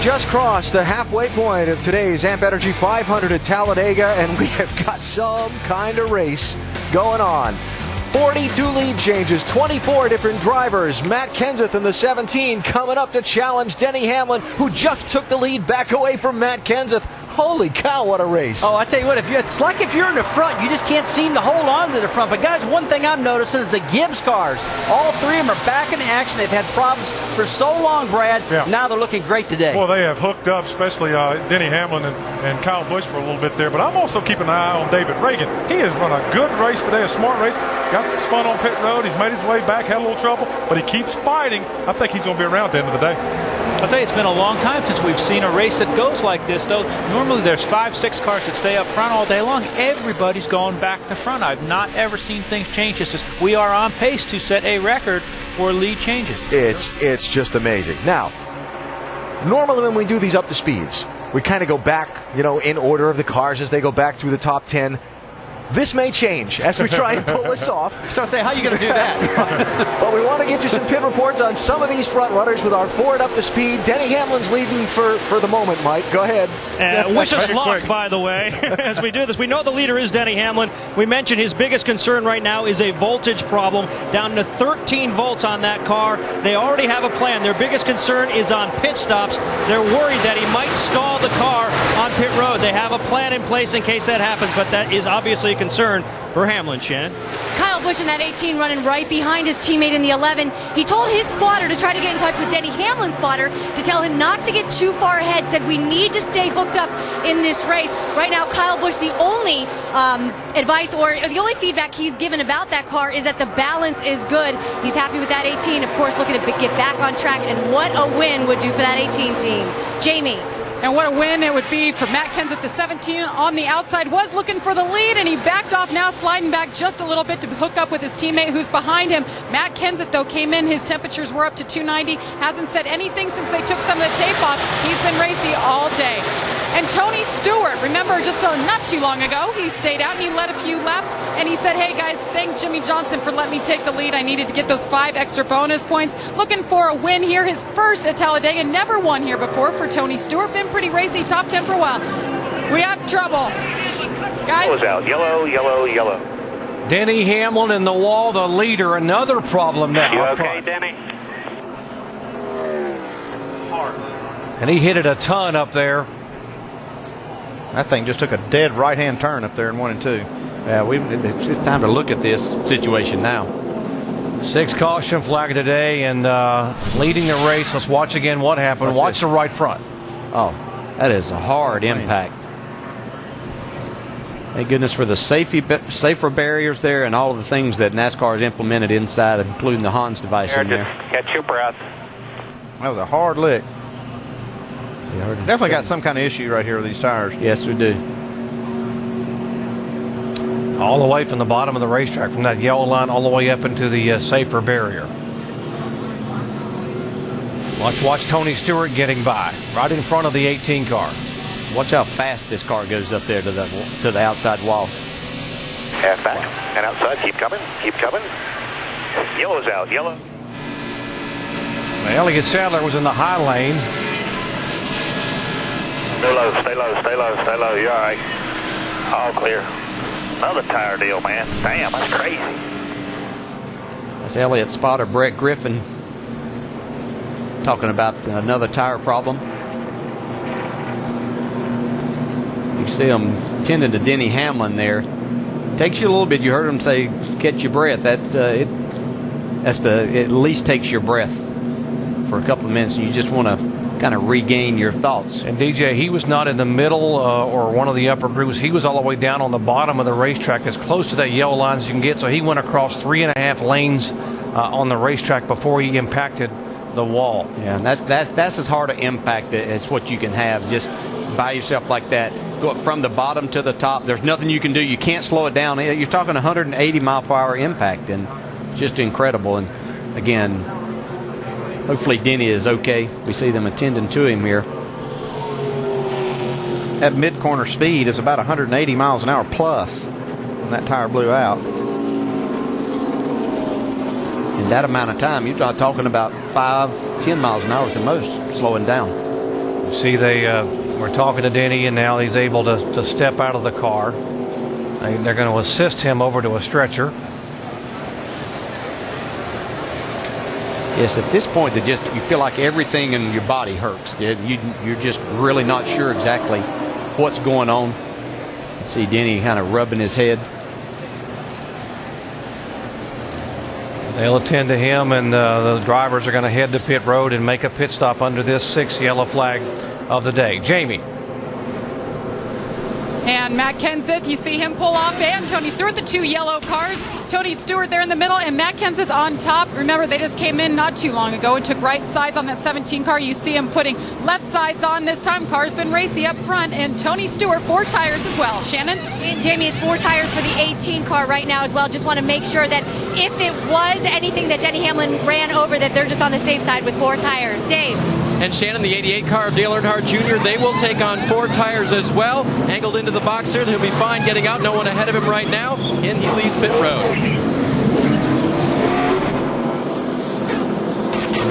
just crossed the halfway point of today's Amp Energy 500 at Talladega, and we have got some kind of race going on. 42 lead changes, 24 different drivers. Matt Kenseth in the 17 coming up to challenge Denny Hamlin, who just took the lead back away from Matt Kenseth. Holy cow, what a race. Oh, I tell you what, it's like if you're in the front, you just can't seem to hold on to the front. But guys, one thing I'm noticing is the Gibbs cars. All three of them are back in action. They've had problems for so long, Brad. Yeah. Now they're looking great today. Well, they have hooked up, especially Denny Hamlin and Kyle Busch for a little bit there. But I'm also keeping an eye on David Reagan. He has run a good race today, a smart race. Got spun on pit road. He's made his way back, had a little trouble, but he keeps fighting. I think he's going to be around at the end of the day. I'll tell you, it's been a long time since we've seen a race that goes like this, though. Normally there's 5-6 cars that stay up front all day long. Everybody's going back to front. I've not ever seen things change. Just as we are on pace to set a record for lead changes. It's just amazing. Now, normally when we do these up to speeds, we kind of go back, in order of the cars as they go back through the top 10. This may change as we try and pull this off. So I say, how are you going to do that? But we want to get you some pit reports on some of these front runners with our Ford up to speed. Denny Hamlin's leading for the moment, Mike. Go ahead. Wish us luck, by the way, as we do this. We know the leader is Denny Hamlin. We mentioned his biggest concern right now is a voltage problem, down to 13 volts on that car. They already have a plan. Their biggest concern is on pit stops. They're worried that he might stall the car on pit road. They have a plan in place in case that happens, but that is obviously a concern for Hamlin, Shannon. Kyle Busch in that 18 running right behind his teammate in the 11. He told his spotter to try to get in touch with Denny Hamlin's spotter to tell him not to get too far ahead, said we need to stay hooked up in this race. Right now, Kyle Busch, the only advice or the only feedback he's given about that car is that the balance is good. He's happy with that 18, of course, looking to get back on track, and what a win would do for that 18 team. Jamie. And what a win it would be for Matt Kenseth. The 17 on the outside was looking for the lead, and he backed off, now sliding back just a little bit to hook up with his teammate who's behind him. Matt Kenseth, though, came in. His temperatures were up to 290. Hasn't said anything since they took some of the tape off. He's been racy all day. And Tony Stewart, remember just not too long ago, he stayed out and he led a few laps, and he said, hey guys, thank Jimmy Johnson for letting me take the lead. I needed to get those 5 extra bonus points. Looking for a win here, his first at Talladega, never won here before for Tony Stewart. Been pretty racy, top 10 for a while. We have trouble. Guys. Yellow's out, yellow, yellow, yellow. Denny Hamlin in the wall, the leader, another problem now. You okay, Denny? And he hit it a ton up there. That thing just took a dead right-hand turn up there in 1 and 2. Yeah, it's just time to look at this situation now. 6 caution flag today, and leading the race. Let's watch again what happened. Watch the right front. Oh, that is a hard impact. Thank goodness for the safer barriers there and all of the things that NASCAR has implemented inside, including the Hans device in there. Catch your breath. That was a hard lick. Definitely got some kind of issue right here with these tires. Yes, we do. All the way from the bottom of the racetrack, from that yellow line all the way up into the safer barrier. Watch Tony Stewart getting by, right in front of the 18 car. Watch how fast this car goes up there to the outside wall. Half back and outside. Keep coming. Keep coming. Yellow's out. Yellow. Elliott Sadler was in the high lane. Stay low, stay low, stay low, stay low. You're all right. All clear. Another tire deal, man. Damn, that's crazy. That's Elliott spotter Brett Griffin talking about another tire problem. You see him tending to Denny Hamlin there. Takes you a little bit. You heard him say, "Catch your breath." That's it at least takes your breath for a couple of minutes, and you just want to kind of regain your thoughts. And DJ, he was not in the middle or one of the upper groups. He was all the way down on the bottom of the racetrack, as close to that yellow line as you can get. So he went across 3.5 lanes on the racetrack before he impacted the wall. Yeah, and that's as hard an impact as what you can have just by yourself like that. Go up from the bottom to the top. There's nothing you can do. You can't slow it down. You're talking 180 mile per hour impact, and just incredible. And again, hopefully Denny is okay. We see them attending to him here. That mid-corner speed is about 180 miles an hour plus when that tire blew out. In that amount of time, you're not talking about 5-10 miles an hour at the most, slowing down. See, they were talking to Denny, and now he's able to step out of the car. They're going to assist him over to a stretcher. Yes, at this point, you feel like everything in your body hurts. You're just really not sure exactly what's going on. See Denny kind of rubbing his head. They'll attend to him, and the drivers are going to head to pit road and make a pit stop under this 6th yellow flag of the day. Jamie. And Matt Kenseth, you see him pull off, and Tony Stewart, the 2 yellow cars. Tony Stewart there in the middle, and Matt Kenseth on top. Remember, they just came in not too long ago and took right sides on that 17 car. You see him putting left sides on this time. Car's been racy up front, and Tony Stewart, 4 tires as well. Shannon? And Jamie, it's 4 tires for the 18 car right now as well. Just want to make sure that if it was anything that Denny Hamlin ran over, that they're just on the safe side with 4 tires. Dave? And Shannon, the 88 car of Dale Earnhardt Jr., they will take on 4 tires as well. Angled into the box there. He'll be fine getting out. No one ahead of him right now. And he leaves pit road.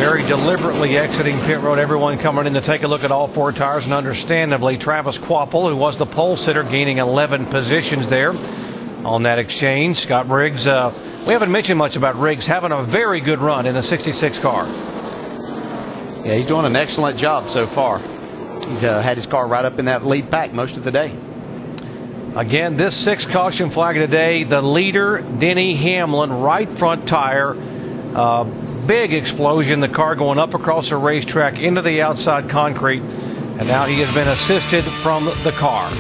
Very deliberately exiting pit road. Everyone coming in to take a look at all 4 tires. And understandably, Travis Kvapil, who was the pole sitter, gaining 11 positions there on that exchange. Scott Briggs, we haven't mentioned much about Riggs having a very good run in the 66 car. Yeah, he's doing an excellent job so far. He's had his car right up in that lead pack most of the day. Again, this 6th caution flag of the day, the leader, Denny Hamlin, right front tire. Big explosion, the car going up across the racetrack into the outside concrete, and now he has been assisted from the car.